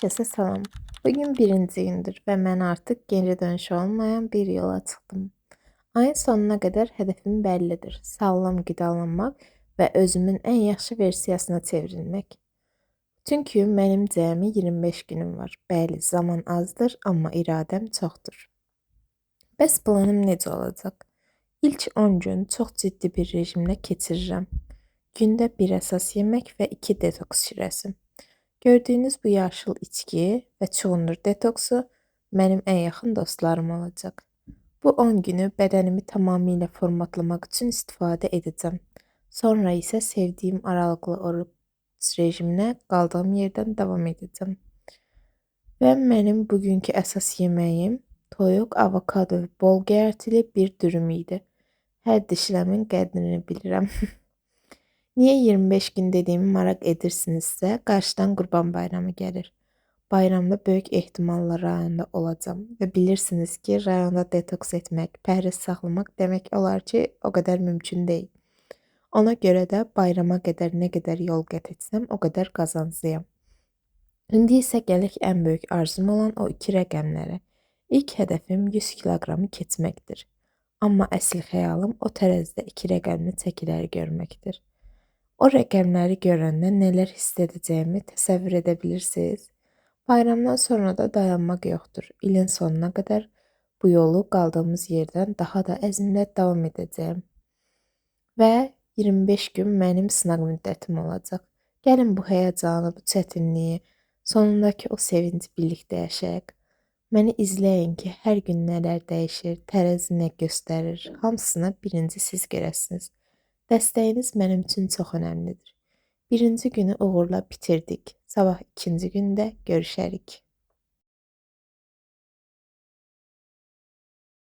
Herkese selam. Bugün birinci gündür ve mən artıq geri dönüşü olmayan bir yola çıxdım. Ayın sonuna qədər hədəfim bəllidir. Sağlam qidalanmaq və özümün ən yaxşı versiyasına çevrilmək. Çünki mənim cəmi 25 günüm var. Bəli, zaman azdır, amma iradəm çoxdur. Bəs planım necə olacaq? İlk 10 gün çox ciddi bir rejimlə keçirirəm. Gündə bir əsas yemək və 2 detoks şirəsi. Gördüyünüz bu yaşıl içki və çuğundur detoksu mənim ən yaxın dostlarım olacaq. Bu 10 günü bədənimi tamamilə formatlamaq üçün istifadə edəcəm. Sonra isə sevdiyim aralıqlı oruç rejiminə qaldığım yerdən davam edəcəm. Və mənim bugünkü əsas yeməyim toyuq, avokado və bol göyərtili bir dürüm idi. Hər dişləmin qədrini bilirəm. Niyə 25 gün dediyimi maraq edirsinizsə, qarşıdan Qurban Bayramı gəlir. Bayramda böyük ehtimalla rayonda olacam və bilirsiniz ki, rayonda detoks etmək, pəhriz saxlamaq demək olar ki, o qədər mümkün deyil. Ona görə də bayrama qədər nə qədər yol qət etsəm, o qədər qazanclıyam. İndi isə gələk ən böyük arzum olan o 2 rəqəmlərə. İlk hədəfim 100 kiloqramı keçməkdir. Amma əsl xəyalım o tərəzidə 2 rəqəmli çəkiləri görməkdir. O rəqəmləri görəndə nələr hiss edəcəyimi təsəvvür edə bilirsiniz? Bayramdan sonra da dayanmaq yoxdur. İlin sonuna qədər bu yolu qaldığımız yerdən daha da əzmlə davam edəcəyəm. Və 25 gün mənim sınaq müddətim olacaq. Gəlin bu həyəcanı, bu çətinliyi, sonundakı o sevinci birlikdə yaşayaq. Məni izləyin ki, hər gün nələr dəyişir, tərəzi nə göstərir, hamısını birinci siz görəsiniz. Dəstəyiniz mənim üçün çox önəmlidir. Birinci günü uğurla bitirdik. Sabah ikinci gündə görüşərik.